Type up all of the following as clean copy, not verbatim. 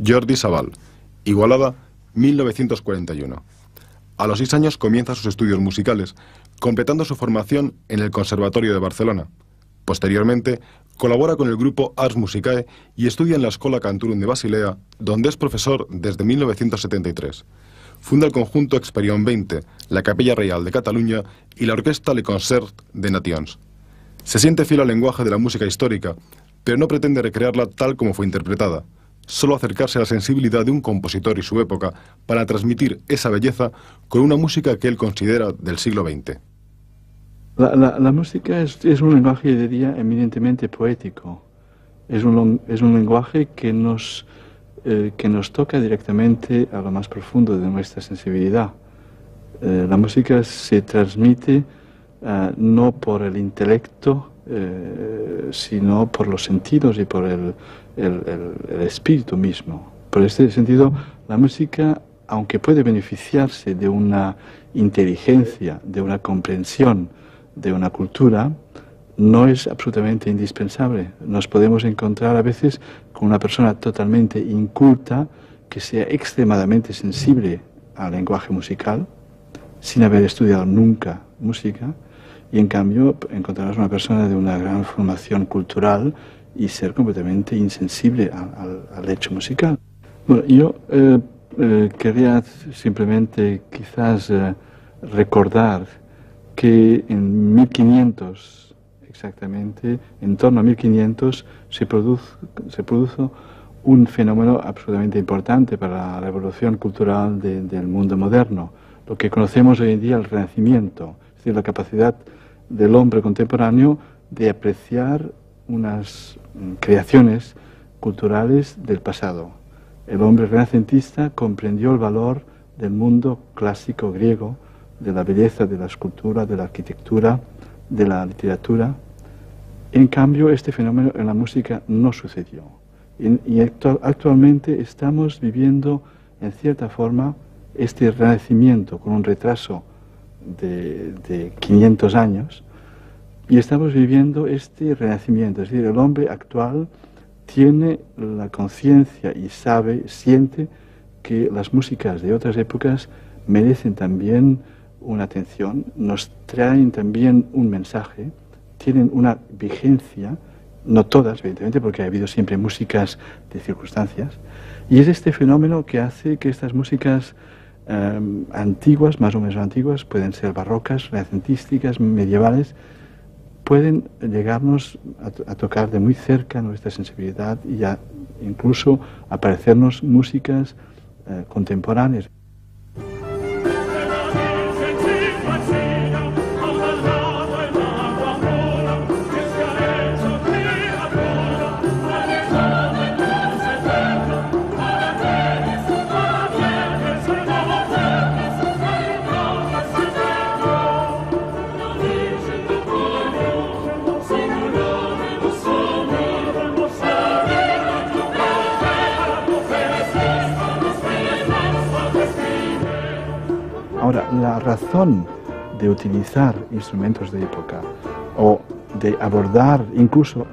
Jordi Sabal, Igualada, 1941. A los 6 años comienza sus estudios musicales, completando su formación en el Conservatorio de Barcelona. Posteriormente, colabora con el grupo Ars Musicae y estudia en la Escola Cantorum de Basilea, donde es profesor desde 1973. Funda el conjunto Experión 20, la Capella Reial de Cataluña y la Orquesta Le Concert de Nations. Se siente fiel al lenguaje de la música histórica, pero no pretende recrearla tal como fue interpretada, solo acercarse a la sensibilidad de un compositor y su época para transmitir esa belleza con una música que él considera del siglo XX. La música es un lenguaje, diría, eminentemente poético. Es un lenguaje que nos toca directamente a lo más profundo de nuestra sensibilidad. La música se transmite no por el intelecto, sino por los sentidos y por el espíritu mismo. Por este sentido, la música, aunque puede beneficiarse de una inteligencia, de una comprensión, de una cultura, no es absolutamente indispensable. Nos podemos encontrar a veces con una persona totalmente inculta que sea extremadamente sensible al lenguaje musical, sin haber estudiado nunca música, y en cambio encontrarás una persona de una gran formación cultural y ser completamente insensible al hecho musical. Bueno, yo quería simplemente quizás recordar que en 1500, exactamente, en torno a 1500, se produjo un fenómeno absolutamente importante para la evolución cultural del mundo moderno, lo que conocemos hoy en día el Renacimiento, es decir, la capacidad del hombre contemporáneo de apreciar unas creaciones culturales del pasado. El hombre renacentista comprendió el valor del mundo clásico griego, de la belleza de la escultura, de la arquitectura, de la literatura. En cambio, este fenómeno en la música no sucedió. Y actualmente estamos viviendo, en cierta forma, este renacimiento con un retraso de 500 años, y estamos viviendo este renacimiento. Es decir, el hombre actual tiene la conciencia y siente que las músicas de otras épocas merecen también una atención, nos traen también un mensaje, tienen una vigencia, no todas, evidentemente, porque ha habido siempre músicas de circunstancias, y es este fenómeno que hace que estas músicas antiguas, más o menos antiguas, pueden ser barrocas, renacentísticas, medievales, pueden llegarnos a tocar de muy cerca nuestra sensibilidad y incluso a parecernos músicas contemporáneas. Ahora, la razón de utilizar instrumentos de época o de abordar incluso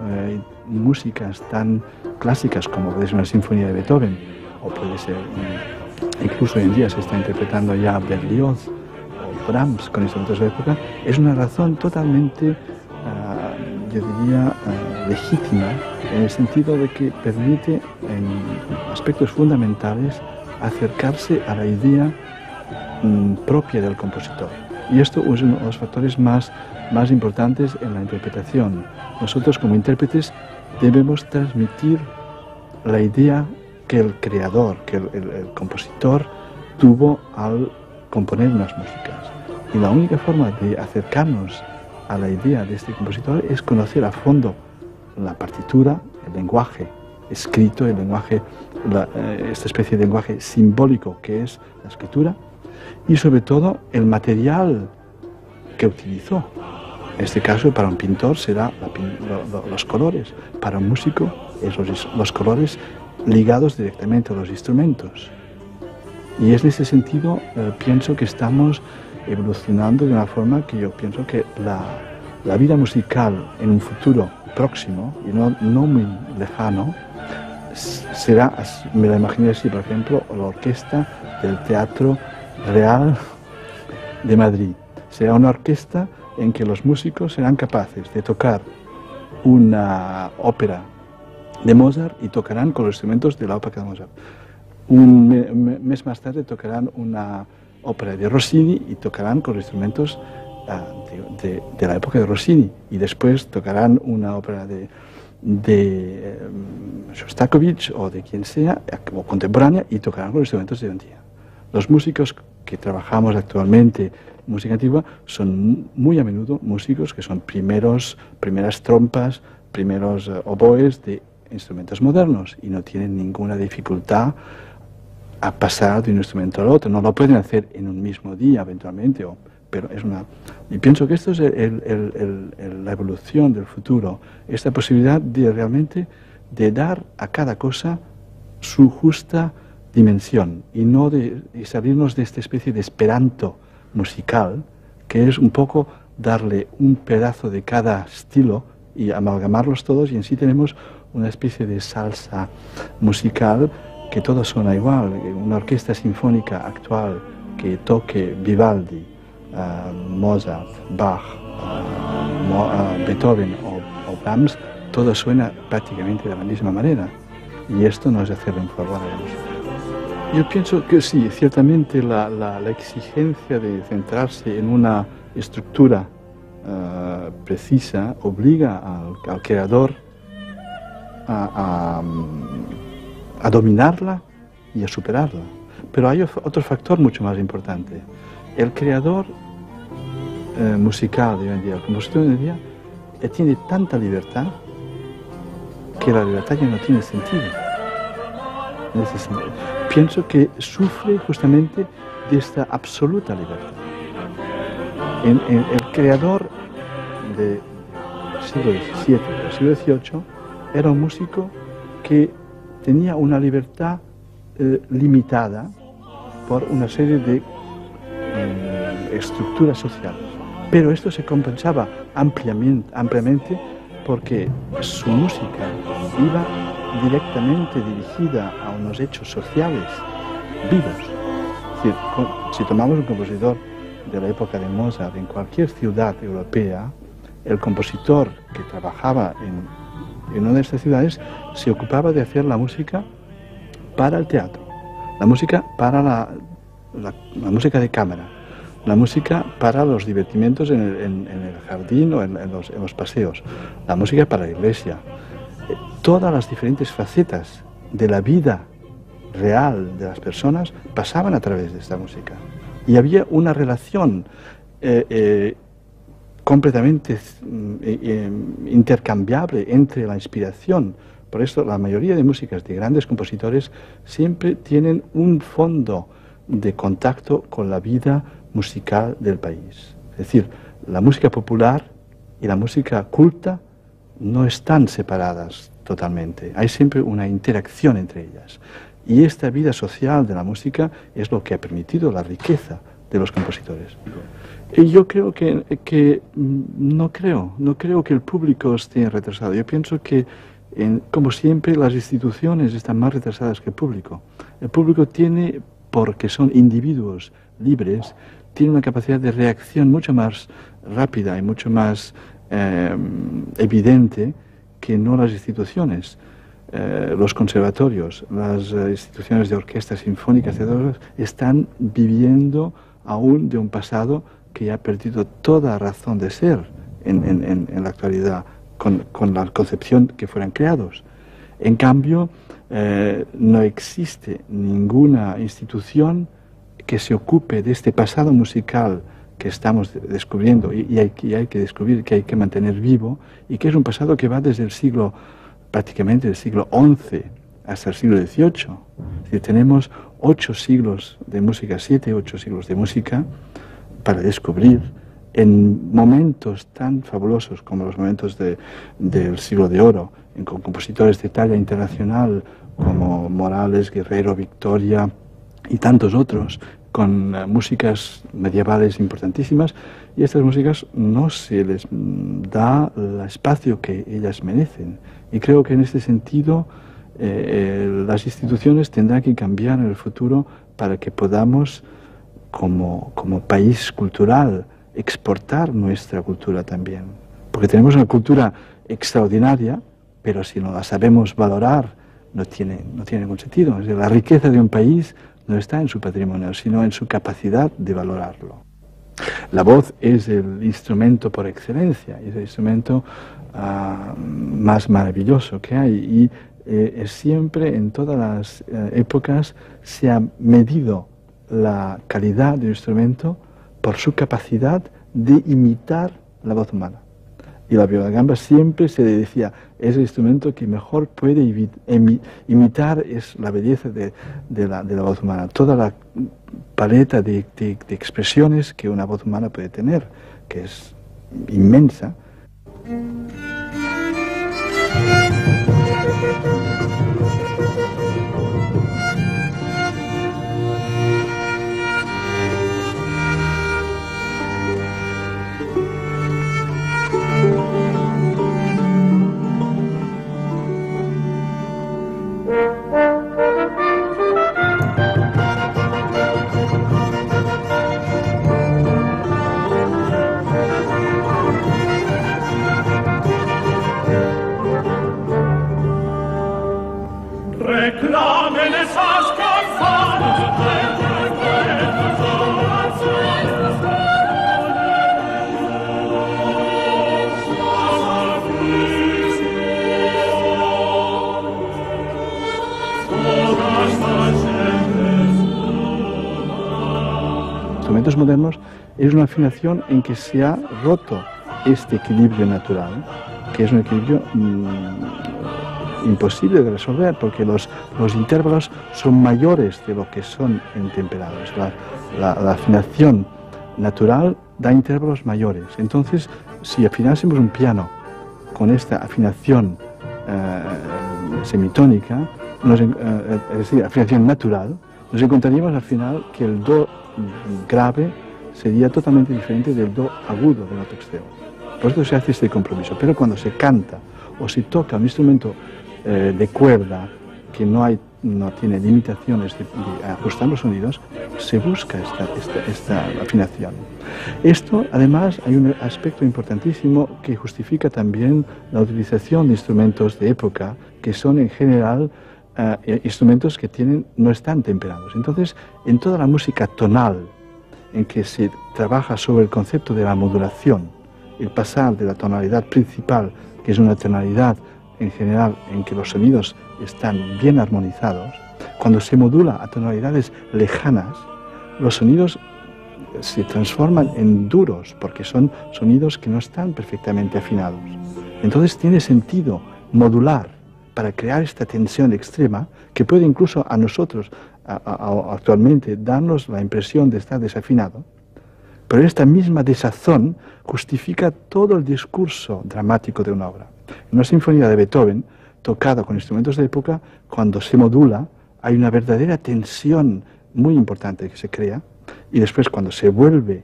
músicas tan clásicas como puede ser una sinfonía de Beethoven, o puede ser, incluso hoy en día se está interpretando ya Berlioz o Brahms con instrumentos de época, es una razón totalmente, yo diría, legítima, en el sentido de que permite en aspectos fundamentales acercarse a la idea propia del compositor. Y esto es uno de los factores más importantes en la interpretación. Nosotros como intérpretes debemos transmitir la idea que el creador, que el compositor tuvo al componer unas músicas. Y la única forma de acercarnos a la idea de este compositor es conocer a fondo la partitura, el lenguaje escrito, el lenguaje, esta especie de lenguaje simbólico que es la escritura, y sobre todo el material que utilizó. En este caso, para un pintor será los colores, para un músico los colores ligados directamente a los instrumentos. Y es en ese sentido, pienso que estamos evolucionando de una forma que yo pienso que la vida musical en un futuro próximo y no muy lejano será, me la imaginé así, por ejemplo, la orquesta del Teatro Real de Madrid. Será una orquesta en que los músicos serán capaces de tocar una ópera de Mozart y tocarán con los instrumentos de la ópera de Mozart. Un mes más tarde tocarán una ópera de Rossini y tocarán con los instrumentos de la época de Rossini, y después tocarán una ópera de Shostakovich o de quien sea, o contemporánea, y tocarán con los instrumentos de hoy en día. Los músicos que trabajamos actualmente en música antigua son muy a menudo músicos que son primeras trompas, primeros oboes de instrumentos modernos, y no tienen ninguna dificultad a pasar de un instrumento al otro. No lo pueden hacer en un mismo día eventualmente, pero es una... Y pienso que esto es la evolución del futuro, esta posibilidad de realmente de dar a cada cosa su justa dimensión, y no de salirnos de esta especie de esperanto musical, que es un poco darle un pedazo de cada estilo y amalgamarlos todos, y en sí tenemos una especie de salsa musical que todo suena igual. Una orquesta sinfónica actual que toque Vivaldi, Mozart, Bach, Beethoven o Brahms, todo suena prácticamente de la misma manera, y esto no es hacerle un favor a ellos. Yo pienso que sí, ciertamente la exigencia de centrarse en una estructura precisa obliga al creador a dominarla y a superarla. Pero hay otro factor mucho más importante. El creador musical de hoy en día, el compositor de hoy en día, tiene tanta libertad que la libertad ya no tiene sentido. Pienso que sufre justamente de esta absoluta libertad. El creador del siglo XVII, del siglo XVIII, era un músico que tenía una libertad limitada por una serie de estructuras sociales. Pero esto se compensaba ampliamente porque su música iba directamente dirigida a unos hechos sociales vivos. Es decir, si tomamos un compositor de la época de Mozart en cualquier ciudad europea, el compositor que trabajaba en una de estas ciudades se ocupaba de hacer la música para el teatro, la música para la música de cámara, la música para los divertimientos en el jardín o en los paseos, la música para la iglesia. Todas las diferentes facetas de la vida real de las personas pasaban a través de esta música. Y había una relación completamente intercambiable entre la inspiración. Por eso la mayoría de músicas de grandes compositores siempre tienen un fondo de contacto con la vida musical del país. Es decir, la música popular y la música culta no están separadas totalmente. Hay siempre una interacción entre ellas. Y esta vida social de la música es lo que ha permitido la riqueza de los compositores. Y yo creo que no creo que el público esté retrasado. Yo pienso que, como siempre, las instituciones están más retrasadas que el público. El público tiene, porque son individuos libres, tiene una capacidad de reacción mucho más rápida y mucho más evidente que no las instituciones. Los conservatorios, las instituciones de orquestas sinfónicas, están viviendo aún de un pasado que ya ha perdido toda razón de ser en la actualidad, con la concepción que fueran creados. En cambio, no existe ninguna institución que se ocupe de este pasado musical que estamos descubriendo y hay que descubrir, que hay que mantener vivo, y que es un pasado que va desde el siglo, prácticamente del siglo XI hasta el siglo XVIII. Es decir, tenemos 8 siglos de música, 7, 8 siglos de música para descubrir en momentos tan fabulosos como los momentos del siglo de oro, con compositores de talla internacional como Morales, Guerrero, Victoria y tantos otros, con músicas medievales importantísimas, y estas músicas no se les da el espacio que ellas merecen. Y creo que en este sentido las instituciones tendrán que cambiar en el futuro para que podamos, como país cultural, exportar nuestra cultura también. Porque tenemos una cultura extraordinaria, pero si no la sabemos valorar, no tiene ningún sentido. Es decir, la riqueza de un país no está en su patrimonio, sino en su capacidad de valorarlo. La voz es el instrumento por excelencia, es el instrumento más maravilloso que hay, y siempre, en todas las épocas, se ha medido la calidad del instrumento por su capacidad de imitar la voz humana. Y la viola da gamba siempre se le decía, es el instrumento que mejor puede imitar es la belleza de la voz humana. Toda la paleta de expresiones que una voz humana puede tener, que es inmensa. Instrumentos modernos es una afinación en que se ha roto este equilibrio natural, que es un equilibrio imposible de resolver, porque los intervalos son mayores de lo que son en temperados. La afinación natural da intervalos mayores. Entonces, si afinásemos un piano con esta afinación semitónica, es decir, afinación natural, nos encontraríamos al final que el do grave sería totalmente diferente del do agudo del otro extremo. Por eso se hace este compromiso. Pero cuando se canta o se toca un instrumento de cuerda que no tiene limitaciones de ajustar los sonidos, se busca esta afinación. Esto, además, hay un aspecto importantísimo que justifica también la utilización de instrumentos de época, que son en general instrumentos que no están temperados. Entonces, en toda la música tonal, en que se trabaja sobre el concepto de la modulación, el pasar de la tonalidad principal, que es una tonalidad en general en que los sonidos están bien armonizados, cuando se modula a tonalidades lejanas, los sonidos se transforman en duros, porque son sonidos que no están perfectamente afinados. Entonces tiene sentido modular para crear esta tensión extrema que puede incluso a nosotros actualmente darnos la impresión de estar desafinado, pero esta misma desazón justifica todo el discurso dramático de una obra. En una sinfonía de Beethoven, tocada con instrumentos de época, cuando se modula, hay una verdadera tensión muy importante que se crea, y después cuando se vuelve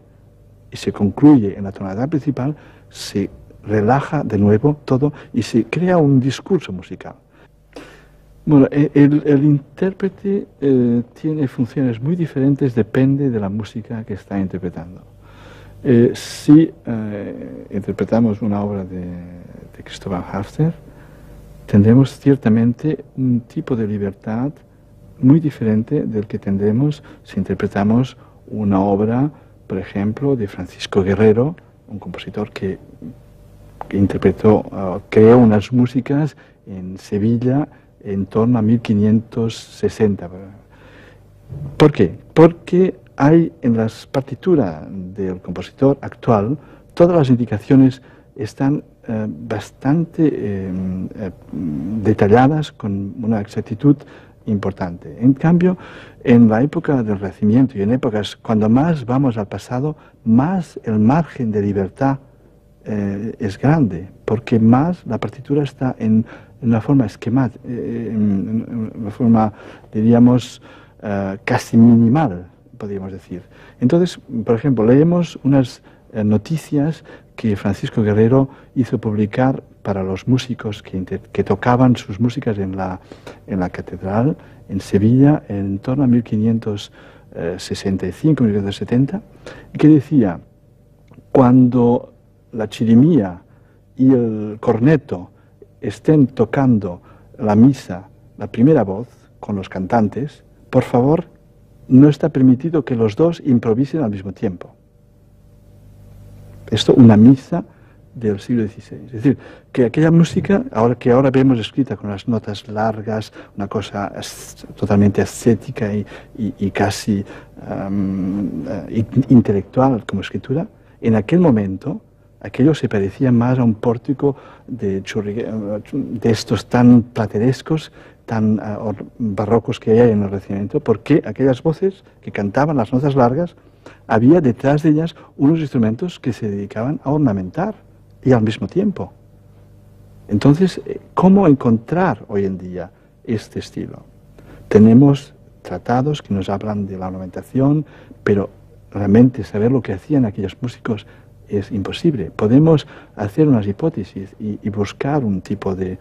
y se concluye en la tonalidad principal, se relaja de nuevo todo y se crea un discurso musical. Bueno, el intérprete tiene funciones muy diferentes, depende de la música que está interpretando. Si interpretamos una obra de Christoph Hafner, tendremos ciertamente un tipo de libertad muy diferente del que tendremos si interpretamos una obra, por ejemplo, de Francisco Guerrero, un compositor que creó unas músicas en Sevilla en torno a 1560. ¿Por qué? Porque hay en las partituras del compositor actual, todas las indicaciones están bastante detalladas con una exactitud importante. En cambio, en la época del Renacimiento y en épocas cuando más vamos al pasado, más el margen de libertad es grande, porque más la partitura está en una forma esquemática, en una forma, diríamos, casi minimal, podríamos decir. Entonces, por ejemplo, leemos unas noticias que Francisco Guerrero hizo publicar para los músicos que tocaban sus músicas en la catedral en Sevilla en torno a 1565, 1570, y que decía: cuando la chirimía y el corneto estén tocando la misa, la primera voz, con los cantantes, por favor, no está permitido que los dos improvisen al mismo tiempo. Esto, una misa del siglo XVI. Es decir, que aquella música, que ahora vemos escrita con las notas largas, una cosa totalmente ascética y casi intelectual como escritura, en aquel momento aquello se parecía más a un pórtico de estos tan platerescos, tan barrocos que hay en el Renacimiento, porque aquellas voces que cantaban las notas largas, había detrás de ellas unos instrumentos que se dedicaban a ornamentar y al mismo tiempo. Entonces, ¿cómo encontrar hoy en día este estilo? Tenemos tratados que nos hablan de la ornamentación, pero realmente saber lo que hacían aquellos músicos es imposible. Podemos hacer unas hipótesis y buscar un tipo de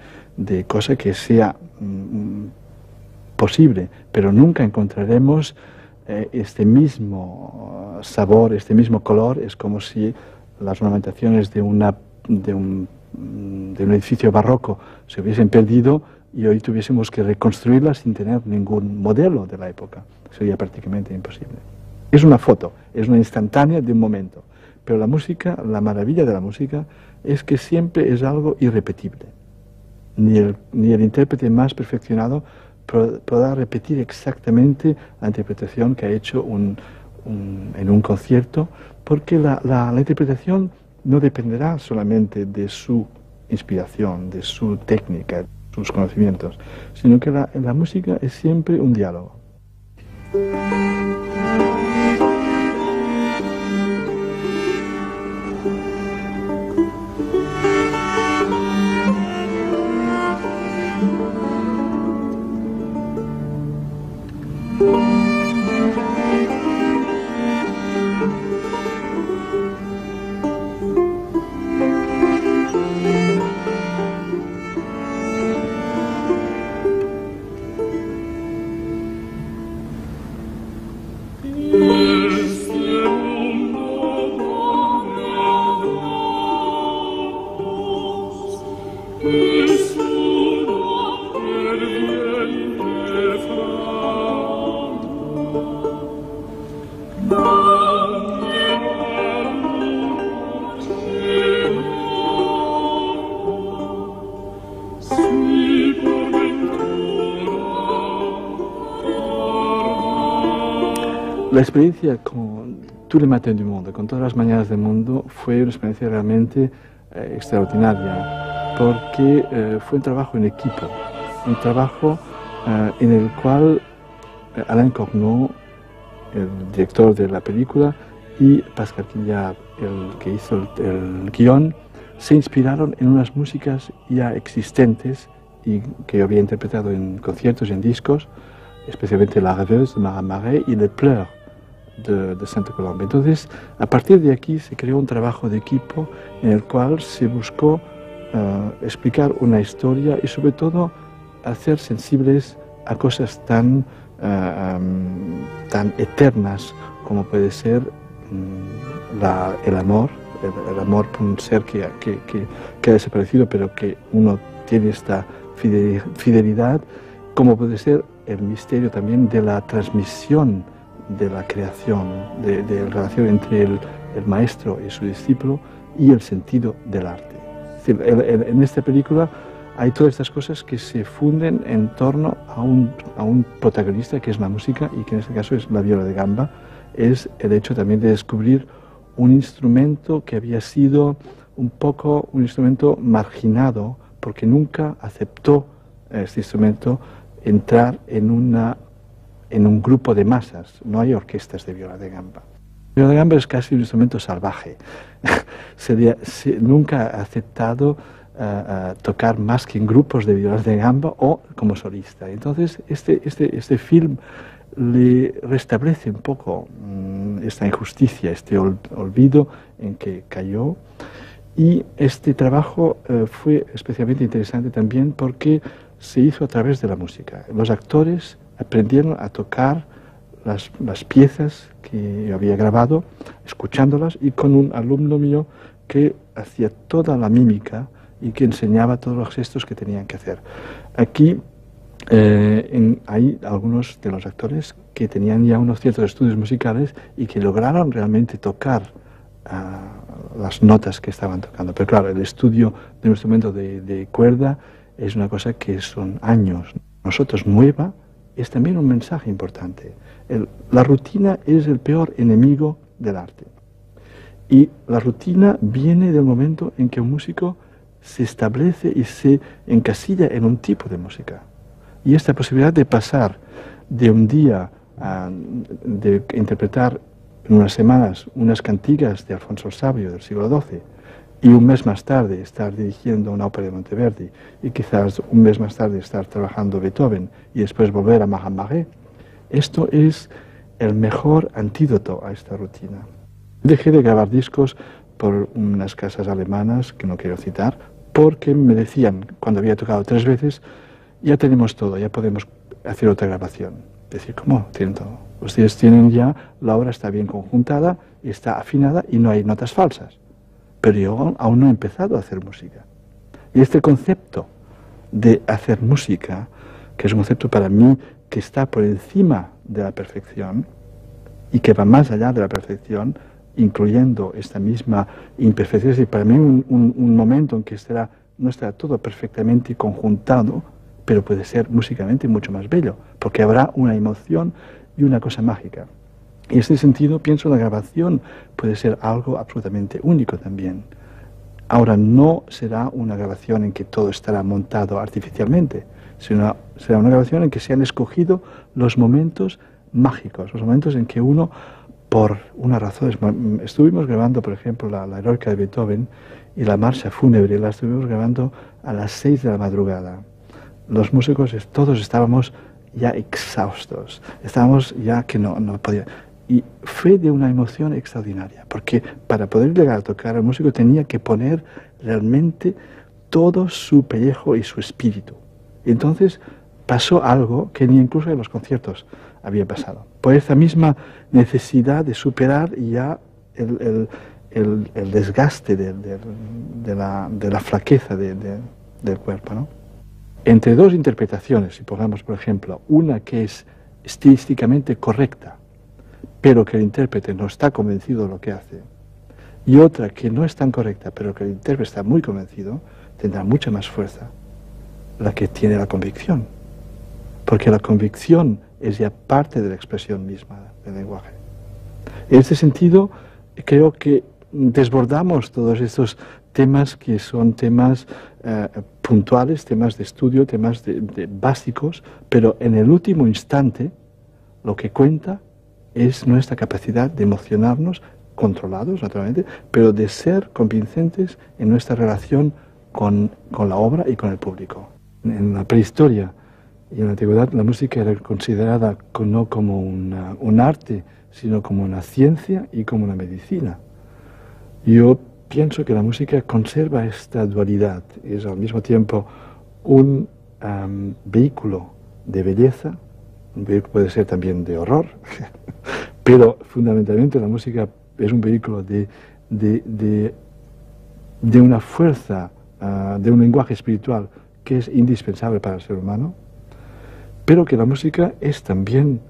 cosa que sea posible, pero nunca encontraremos este mismo sabor, este mismo color. Es como si las ornamentaciones de un edificio barroco se hubiesen perdido y hoy tuviésemos que reconstruirlas sin tener ningún modelo de la época. Sería prácticamente imposible. Es una foto, es una instantánea de un momento. Pero la música, la maravilla de la música es que siempre es algo irrepetible. Ni el intérprete más perfeccionado podrá repetir exactamente la interpretación que ha hecho en un concierto, porque la interpretación no dependerá solamente de su inspiración, de su técnica, sus conocimientos, sino que la música es siempre un diálogo. La experiencia con Tous les matins du monde, con todas las mañanas del mundo, fue una experiencia realmente extraordinaria, porque fue un trabajo en equipo, un trabajo en el cual Alain Corneau, el director de la película, y Pascal Quillard, el que hizo el guión, se inspiraron en unas músicas ya existentes y que yo había interpretado en conciertos y en discos, especialmente La Rêveuse de Marat Marais y Les Pleurs de Sainte-Colombe. Entonces, a partir de aquí se creó un trabajo de equipo en el cual se buscó explicar una historia y sobre todo hacer sensibles a cosas tan eternas como puede ser el amor por un ser que ha desaparecido, pero que uno tiene esta fidelidad, como puede ser el misterio también de la transmisión de la creación, de la relación entre el maestro y su discípulo y el sentido del arte. Es decir, en esta película hay todas estas cosas que se funden en torno a un protagonista que es la música y que en este caso es la viola de gamba. Es el hecho también de descubrir un instrumento que había sido un poco un instrumento marginado porque nunca aceptó este instrumento entrar en un grupo de masas. No hay orquestas de viola de gamba. La viola de gamba es casi un instrumento salvaje. Nunca ha aceptado tocar más que en grupos de violas de gamba o como solista. Entonces, este film le restablece un poco esta injusticia, este olvido en que cayó. Y este trabajo fue especialmente interesante también porque se hizo a través de la música. Los actores aprendieron a tocar las piezas que yo había grabado, escuchándolas, y con un alumno mío que hacía toda la mímica y que enseñaba todos los gestos que tenían que hacer. Aquí hay algunos de los actores que tenían ya unos ciertos estudios musicales y que lograron realmente tocar las notas que estaban tocando. Pero claro, el estudio de un instrumento de cuerda es una cosa que son años. Nosotros, nueva, es también un mensaje importante. La rutina es el peor enemigo del arte. Y la rutina viene del momento en que un músico se establece y se encasilla en un tipo de música. Y esta posibilidad de pasar de un día de interpretar en unas semanas unas cantigas de Alfonso el Sabio del siglo XII y un mes más tarde estar dirigiendo una ópera de Monteverdi y quizás un mes más tarde estar trabajando Beethoven y después volver a Mahamagé, esto es el mejor antídoto a esta rutina. Dejé de grabar discos por unas casas alemanas que no quiero citar, porque me decían, cuando había tocado 3 veces, ya tenemos todo, ya podemos hacer otra grabación. Decir, ¿cómo? Tienen todo. Ustedes tienen ya, la obra está bien conjuntada, está afinada y no hay notas falsas. Pero yo aún no he empezado a hacer música. Y este concepto de hacer música, que es un concepto para mí que está por encima de la perfección y que va más allá de la perfección, incluyendo esta misma imperfección, es decir, para mí un momento en que no estará todo perfectamente conjuntado, pero puede ser musicalmente mucho más bello, porque habrá una emoción y una cosa mágica. Y en este sentido pienso que la grabación puede ser algo absolutamente único también. Ahora, no será una grabación en que todo estará montado artificialmente, sino será una grabación en que se han escogido los momentos mágicos, los momentos en que uno, por unas razones, estuvimos grabando, por ejemplo, la Heroica de Beethoven y la Marcha Fúnebre, la estuvimos grabando a las 6 de la madrugada. Los músicos todos estábamos ya exhaustos, estábamos ya que no podíamos. Y fue de una emoción extraordinaria, porque para poder llegar a tocar, el músico tenía que poner realmente todo su pellejo y su espíritu. Y entonces pasó algo que ni incluso en los conciertos había pasado. Por esa misma necesidad de superar ya el desgaste de la flaqueza del cuerpo, ¿no? Entre 2 interpretaciones, si pongamos por ejemplo, una que es estilísticamente correcta, pero que el intérprete no está convencido de lo que hace, y otra que no es tan correcta, pero que el intérprete está muy convencido, tendrá mucha más fuerza la que tiene la convicción, porque la convicción es ya parte de la expresión misma del lenguaje. En este sentido, creo que desbordamos todos estos temas que son temas puntuales, temas de estudio, temas básicos, pero en el último instante lo que cuenta es nuestra capacidad de emocionarnos, controlados naturalmente, pero de ser convincentes en nuestra relación con la obra y con el público. En la prehistoria y en la antigüedad la música era considerada no como un arte, sino como una ciencia y como una medicina. Yo pienso que la música conserva esta dualidad, es al mismo tiempo un vehículo de belleza, un vehículo puede ser también de horror, pero fundamentalmente la música es un vehículo de una fuerza, de un lenguaje espiritual que es indispensable para el ser humano, pero que la música es también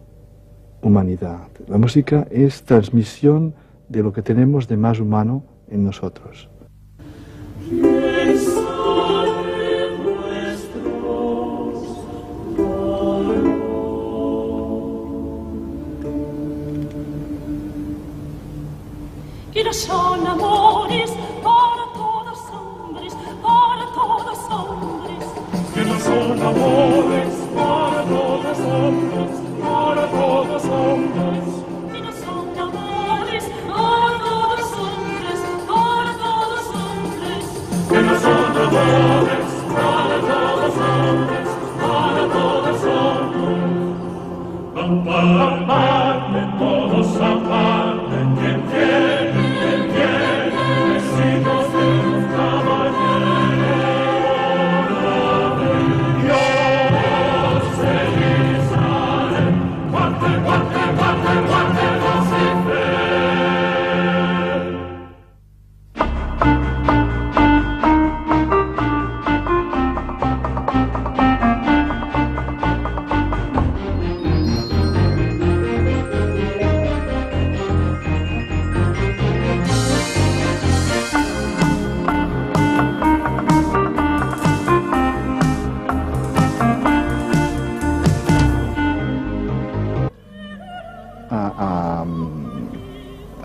humanidad. La música es transmisión de lo que tenemos de más humano en nosotros. Son amores para todos hombres, para todos hombres. Que no son amores para todos hombres, para todos hombres. Que no son amores para todos hombres, para todos hombres. Que no son amores para todos hombres, para todos hombres.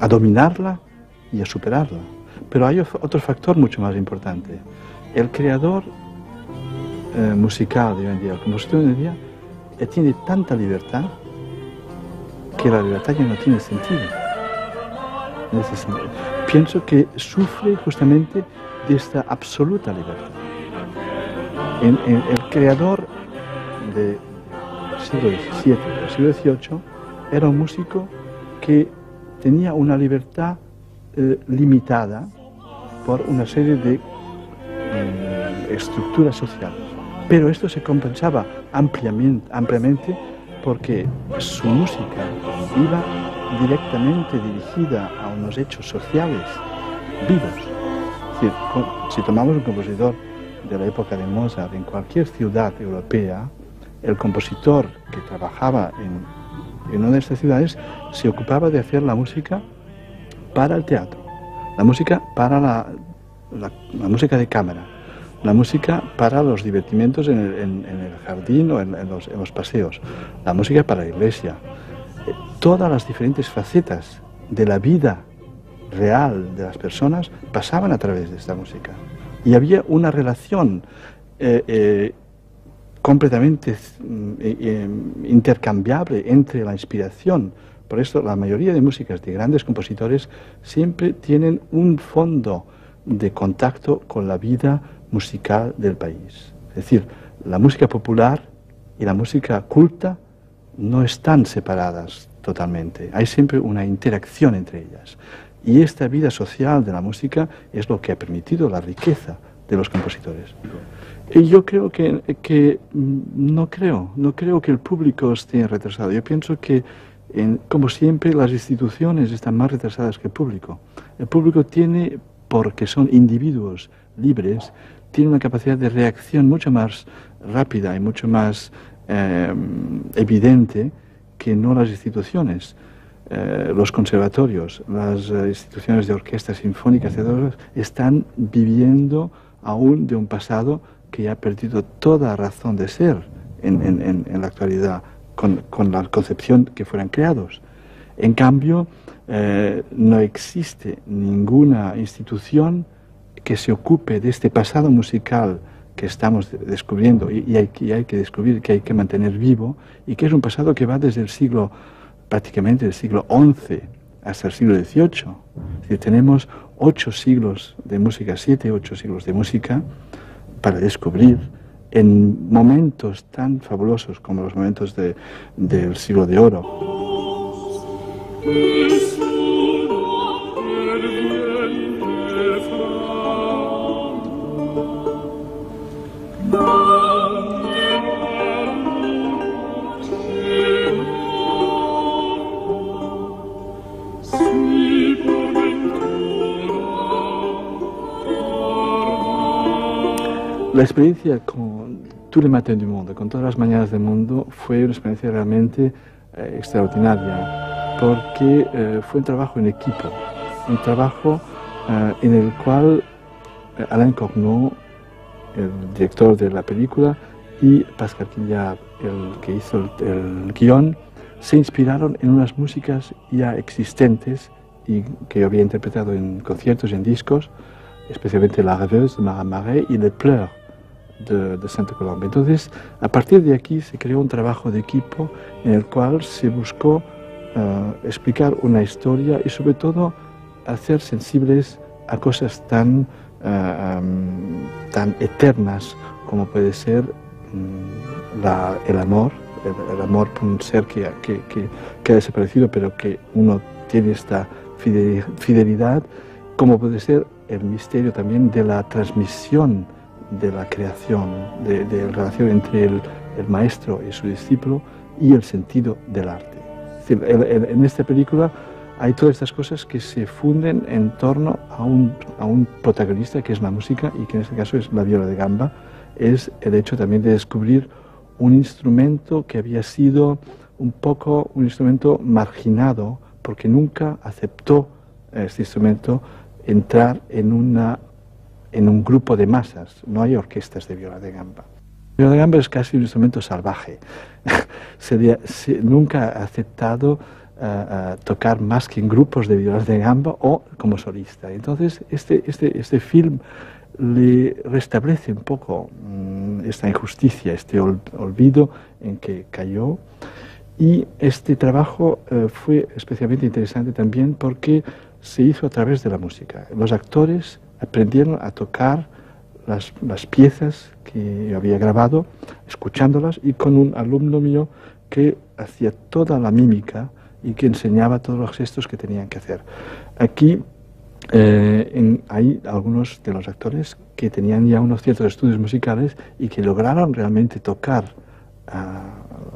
a dominarla y a superarla. Pero hay otro factor mucho más importante. El creador musical de hoy en día, el compositor de hoy en día, tiene tanta libertad que la libertad ya no tiene sentido. En ese sentido. Pienso que sufre justamente de esta absoluta libertad. El creador del siglo XVII, del siglo XVIII, era un músico que tenía una libertad limitada por una serie de estructuras sociales. Pero esto se compensaba ampliamente porque su música iba directamente dirigida a unos hechos sociales vivos. Es decir, si tomamos un compositor de la época de Mozart en cualquier ciudad europea, el compositor que trabajaba en una de estas ciudades se ocupaba de hacer la música para el teatro, la música para la música de cámara, la música para los divertimientos en el jardín o en los paseos, la música para la iglesia. Todas las diferentes facetas de la vida real de las personas pasaban a través de esta música. Y había una relación completamente intercambiable entre la inspiración. Por eso la mayoría de músicas de grandes compositores siempre tienen un fondo de contacto con la vida musical del país. Es decir, la música popular y la música culta no están separadas totalmente. Hay siempre una interacción entre ellas. Y esta vida social de la música es lo que ha permitido la riqueza de los compositores. Y yo creo que no creo que el público esté retrasado. Yo pienso que, como siempre, las instituciones están más retrasadas que el público. El público tiene, porque son individuos libres, tiene una capacidad de reacción mucho más rápida y mucho más evidente que no las instituciones. Los conservatorios, las instituciones de orquestas sinfónicas, están viviendo aún de un pasado que ya ha perdido toda razón de ser en la actualidad con la concepción que fueran creados. En cambio, no existe ninguna institución que se ocupe de este pasado musical que estamos descubriendo y hay que descubrir, que hay que mantener vivo, y que es un pasado que va desde el siglo, prácticamente el siglo XI hasta el siglo XVIII. Es decir, tenemos 8 siglos de música, 7, 8 siglos de música para descubrir en momentos tan fabulosos como los momentos del siglo de oro. La experiencia con Tous les matins du monde, con todas las mañanas del mundo, fue una experiencia realmente extraordinaria, porque fue un trabajo en equipo, un trabajo en el cual Alain Corneau, el director de la película, y Pascal Quignard, el que hizo el guión, se inspiraron en unas músicas ya existentes y que yo había interpretado en conciertos y en discos, especialmente La Rêveuse de Marat Marais y Les Pleurs de Sainte-Colombe. Entonces, a partir de aquí se creó un trabajo de equipo en el cual se buscó explicar una historia y sobre todo hacer sensibles a cosas tan eternas como puede ser el amor por un ser que ha desaparecido, pero que uno tiene esta fidelidad, como puede ser el misterio también de la transmisión de la creación, de la relación entre el maestro y su discípulo y el sentido del arte. Es decir, en esta película hay todas estas cosas que se funden en torno a un protagonista que es la música y que en este caso es la viola de gamba. Es el hecho también de descubrir un instrumento que había sido un poco un instrumento marginado porque nunca aceptó este instrumento entrar en un grupo de masas. No hay orquestas de viola de gamba. La viola de gamba es casi un instrumento salvaje. Nunca ha aceptado tocar más que en grupos de violas de gamba o como solista. Entonces, este film le restablece un poco esta injusticia, este olvido en que cayó. Y este trabajo fue especialmente interesante también porque se hizo a través de la música. Los actores aprendieron a tocar las piezas que yo había grabado, escuchándolas, y con un alumno mío que hacía toda la mímica y que enseñaba todos los gestos que tenían que hacer. Aquí hay algunos de los actores que tenían ya unos ciertos estudios musicales y que lograron realmente tocar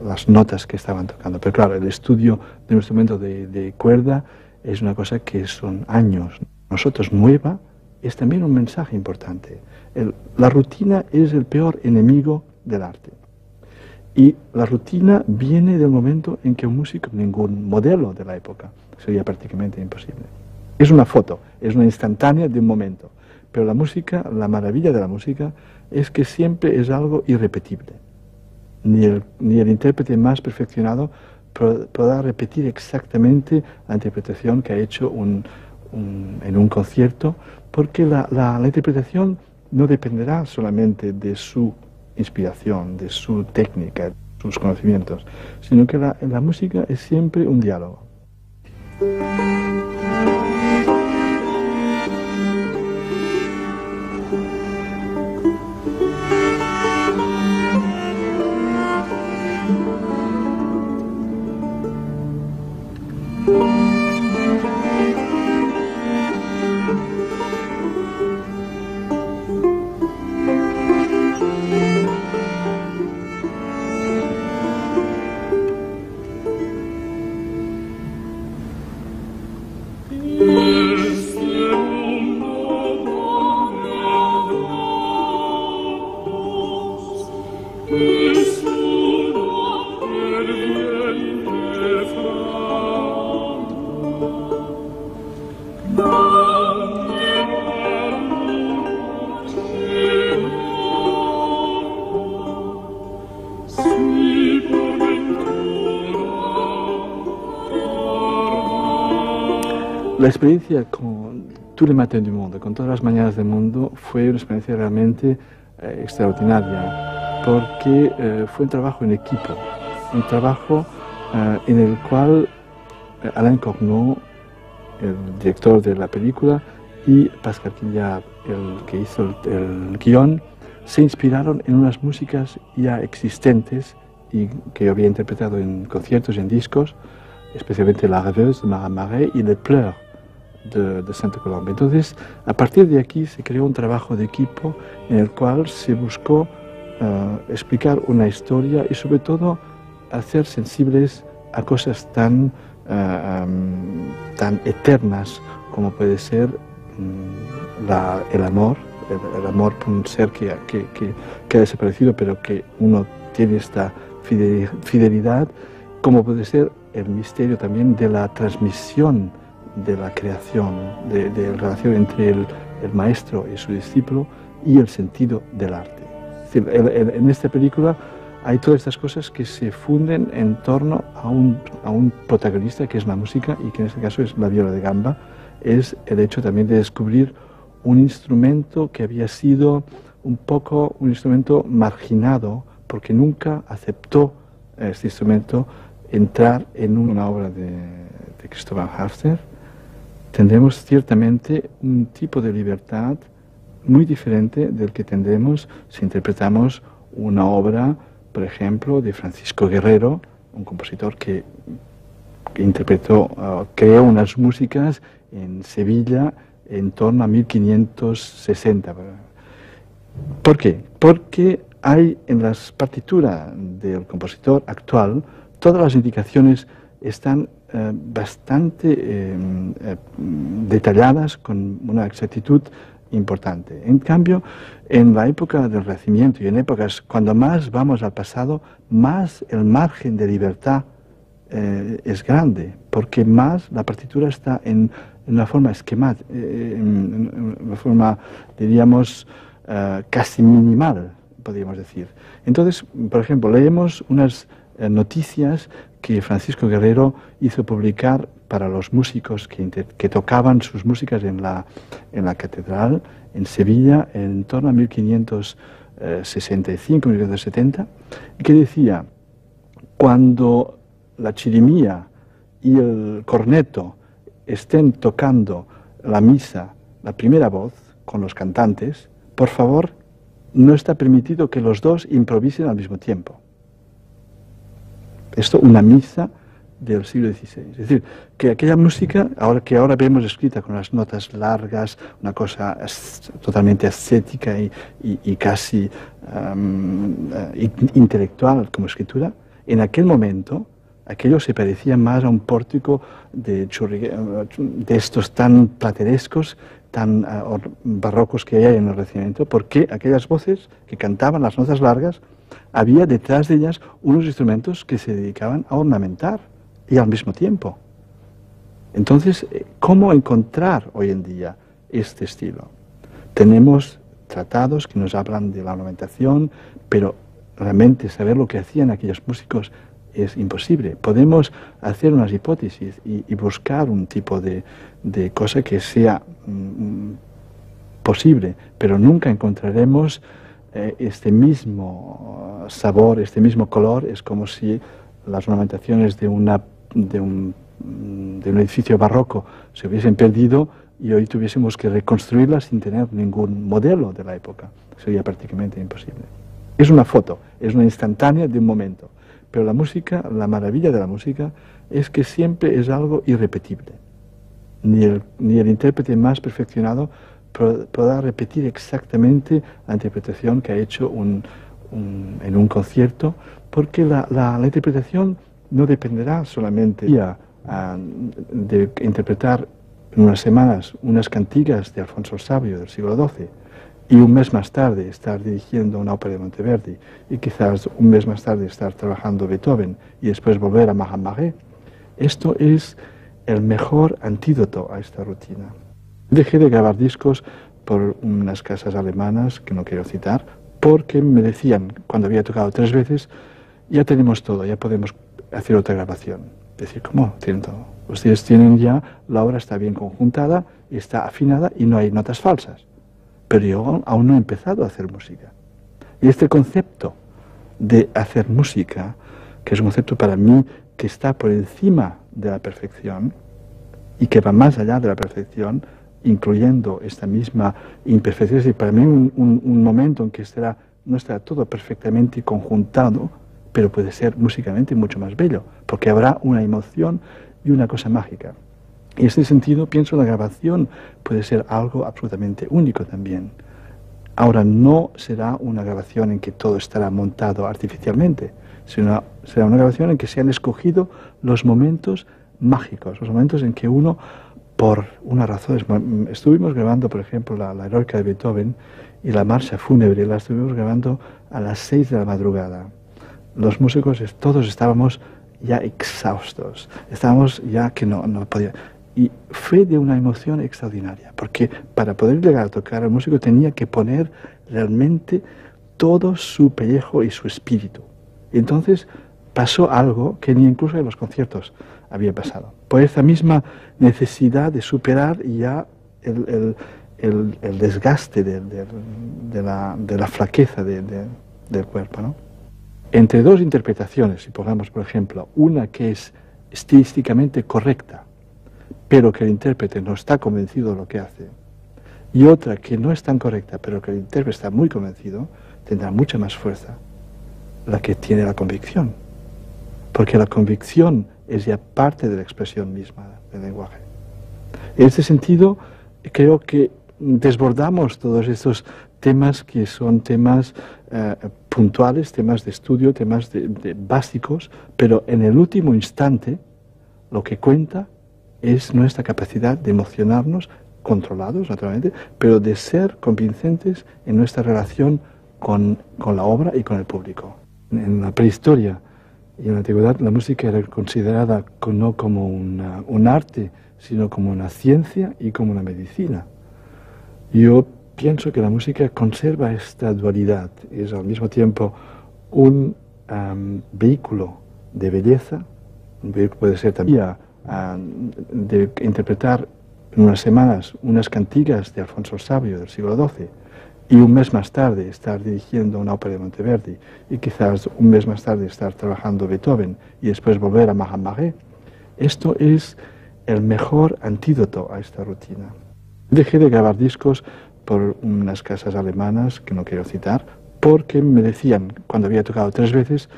las notas que estaban tocando. Pero claro, el estudio de un instrumento de cuerda es una cosa que son años. Nosotros, nueva, es también un mensaje importante. La rutina es el peor enemigo del arte. Y la rutina viene del momento en que un músico, ningún modelo de la época, sería prácticamente imposible. Es una foto, es una instantánea de un momento. Pero la música, la maravilla de la música, es que siempre es algo irrepetible. Ni el intérprete más perfeccionado podrá repetir exactamente la interpretación que ha hecho en un concierto, porque la interpretación no dependerá solamente de su inspiración, de su técnica, de sus conocimientos, sino que la música es siempre un diálogo. La experiencia con Tous les matins du monde, con todas las mañanas del mundo, fue una experiencia realmente extraordinaria, porque fue un trabajo en equipo, un trabajo en el cual Alain Corneau, el director de la película, y Pascal Quillard, el que hizo el guión, se inspiraron en unas músicas ya existentes y que yo había interpretado en conciertos y en discos, especialmente La Rêveuse de Marat Marais y Les Pleurs de Sainte-Colombe. Entonces, a partir de aquí se creó un trabajo de equipo en el cual se buscó explicar una historia y sobre todo hacer sensibles a cosas tan eternas como puede ser el amor por un ser que ha desaparecido, pero que uno tiene esta fidelidad, como puede ser el misterio también de la transmisión de la creación, de la relación entre el maestro y su discípulo y el sentido del arte. Es decir, en esta película hay todas estas cosas que se funden en torno a un protagonista que es la música y que en este caso es la viola de gamba. Es el hecho también de descubrir un instrumento que había sido un poco un instrumento marginado porque nunca aceptó este instrumento entrar en una obra de Christoph Hafner. Tendremos ciertamente un tipo de libertad muy diferente del que tendremos si interpretamos una obra, por ejemplo, de Francisco Guerrero, un compositor que creó unas músicas en Sevilla en torno a 1560. ¿Por qué? Porque hay en las partituras del compositor actual, todas las indicaciones están bastante detalladas con una exactitud importante. En cambio, en la época del Renacimiento y en épocas cuando más vamos al pasado, más el margen de libertad es grande, porque más la partitura está en una forma esquemática, en una forma, diríamos, casi minimal, podríamos decir. Entonces, por ejemplo, leemos unas noticias que Francisco Guerrero hizo publicar para los músicos que tocaban sus músicas en la catedral en Sevilla en torno a 1565, 1570, que decía: cuando la chirimía y el corneto estén tocando la misa, la primera voz, con los cantantes, por favor, no está permitido que los dos improvisen al mismo tiempo. Esto, una misa del siglo XVI. Es decir, que aquella música, ahora vemos escrita con las notas largas, una cosa totalmente ascética y casi intelectual como escritura, en aquel momento aquello se parecía más a un pórtico de estos tan platerescos, tan barrocos que hay en el Renacimiento, porque aquellas voces que cantaban las notas largas, había detrás de ellas unos instrumentos que se dedicaban a ornamentar y al mismo tiempo. Entonces, ¿cómo encontrar hoy en día este estilo? Tenemos tratados que nos hablan de la ornamentación, pero realmente saber lo que hacían aquellos músicos es imposible. Podemos hacer unas hipótesis y buscar un tipo de cosa que sea posible, pero nunca encontraremos este mismo sabor, este mismo color. Es como si las ornamentaciones de un edificio barroco se hubiesen perdido y hoy tuviésemos que reconstruirlas sin tener ningún modelo de la época. Sería prácticamente imposible. Es una foto, es una instantánea de un momento. Pero la música, la maravilla de la música es que siempre es algo irrepetible. Ni el intérprete más perfeccionado podrá repetir exactamente la interpretación que ha hecho en un concierto, porque la interpretación no dependerá solamente de interpretar en unas semanas unas cantigas de Alfonso el Sabio del siglo XII y un mes más tarde estar dirigiendo una ópera de Monteverdi y quizás un mes más tarde estar trabajando Beethoven y después volver a Mahamare. Esto es el mejor antídoto a esta rutina. Dejé de grabar discos por unas casas alemanas que no quiero citar, porque me decían, cuando había tocado 3 veces, ya tenemos todo, ya podemos hacer otra grabación. Es decir, ¿cómo? Tienen todo. Ustedes tienen ya, la obra está bien conjuntada, está afinada y no hay notas falsas. Pero yo aún no he empezado a hacer música. Y este concepto de hacer música, que es un concepto para mí que está por encima de la perfección y que va más allá de la perfección, incluyendo esta misma imperfección, es decir, para mí un momento en que no estará todo perfectamente conjuntado, pero puede ser musicalmente mucho más bello, porque habrá una emoción y una cosa mágica. Y en este sentido pienso que la grabación puede ser algo absolutamente único también. Ahora, no será una grabación en que todo estará montado artificialmente, sino será una grabación en que se han escogido los momentos mágicos, los momentos en que uno, por unas razones, estuvimos grabando, por ejemplo, la Heroica de Beethoven y la Marcha Fúnebre, la estuvimos grabando a las 6 de la madrugada. Los músicos todos estábamos ya exhaustos, estábamos ya que no podíamos. Y fue de una emoción extraordinaria, porque para poder llegar a tocar, el músico tenía que poner realmente todo su pellejo y su espíritu. Y entonces pasó algo que ni incluso en los conciertos había pasado. Por esa misma necesidad de superar ya el desgaste de la flaqueza del cuerpo, ¿no? Entre 2 interpretaciones, si pongamos por ejemplo, una que es estilísticamente correcta, pero que el intérprete no está convencido de lo que hace, y otra que no es tan correcta, pero que el intérprete está muy convencido, tendrá mucha más fuerza la que tiene la convicción, porque la convicción es ya parte de la expresión misma del lenguaje. En este sentido, creo que desbordamos todos estos temas que son temas puntuales, temas de estudio, temas básicos, pero en el último instante lo que cuenta es nuestra capacidad de emocionarnos, controlados naturalmente, pero de ser convincentes en nuestra relación con la obra y con el público. En la prehistoria y en la antigüedad la música era considerada no como un arte, sino como una ciencia y como una medicina. Yo pienso que la música conserva esta dualidad, es al mismo tiempo un vehículo de belleza, un vehículo puede ser también de interpretar en unas semanas unas cantigas de Alfonso el Sabio del siglo XII y un mes más tarde estar dirigiendo una ópera de Monteverdi y quizás un mes más tarde estar trabajando Beethoven y después volver a Mahamagé. Esto es el mejor antídoto a esta rutina. Dejé de grabar discos por unas casas alemanas que no quiero citar porque me decían, cuando había tocado 3 veces,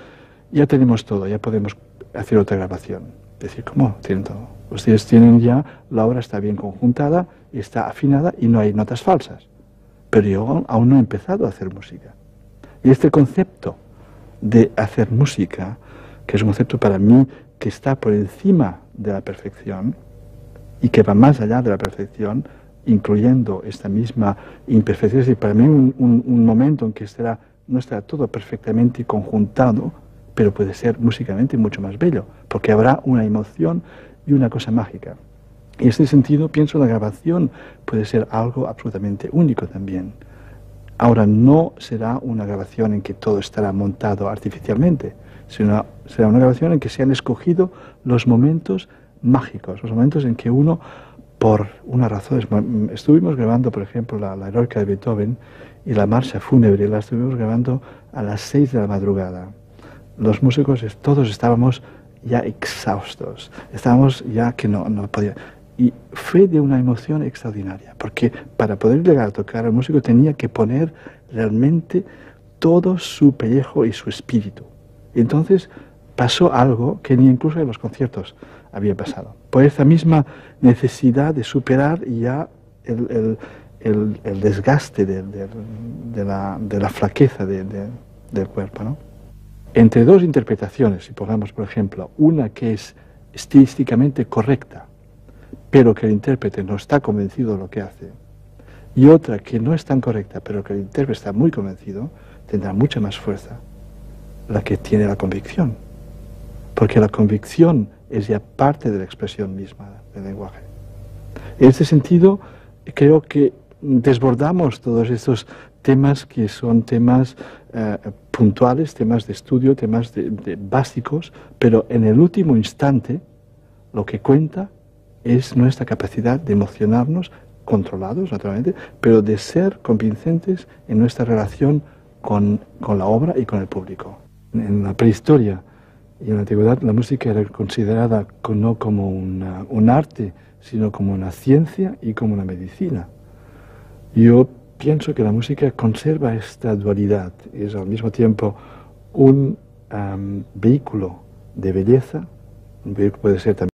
ya tenemos todo, ya podemos hacer otra grabación. Decir, ¿cómo? Tienen todo. Ustedes tienen ya, la obra está bien conjuntada, está afinada y no hay notas falsas. Pero yo aún no he empezado a hacer música. Y este concepto de hacer música, que es un concepto para mí que está por encima de la perfección y que va más allá de la perfección, incluyendo esta misma imperfección, es decir, para mí un momento en que no estará todo perfectamente conjuntado, pero puede ser musicalmente mucho más bello, porque habrá una emoción y una cosa mágica. Y en este sentido pienso que la grabación puede ser algo absolutamente único también. Ahora, no será una grabación en que todo estará montado artificialmente, sino será una grabación en que se han escogido los momentos mágicos, los momentos en que uno, por una razón, estuvimos grabando, por ejemplo, la Heroica de Beethoven y la Marcha Fúnebre, la estuvimos grabando a las 6 de la madrugada. Los músicos todos estábamos ya exhaustos, estábamos ya que no podíamos. Y fue de una emoción extraordinaria, porque para poder llegar a tocar, el músico tenía que poner realmente todo su pellejo y su espíritu. Y entonces pasó algo que ni incluso en los conciertos había pasado. Por esa misma necesidad de superar ya el desgaste de la flaqueza del cuerpo, ¿no? Entre 2 interpretaciones, si pongamos por ejemplo, una que es estilísticamente correcta, pero que el intérprete no está convencido de lo que hace, y otra que no es tan correcta, pero que el intérprete está muy convencido, tendrá mucha más fuerza la que tiene la convicción, porque la convicción es ya parte de la expresión misma del lenguaje. En este sentido, creo que desbordamos todos estos temas que son temas puntuales, temas de estudio, temas básicos, pero en el último instante lo que cuenta es nuestra capacidad de emocionarnos, controlados naturalmente, pero de ser convincentes en nuestra relación con la obra y con el público. En la prehistoria y en la antigüedad la música era considerada no como un arte, sino como una ciencia y como una medicina. Yo pienso que la música conserva esta dualidad, es al mismo tiempo un vehículo de belleza, un vehículo puede ser también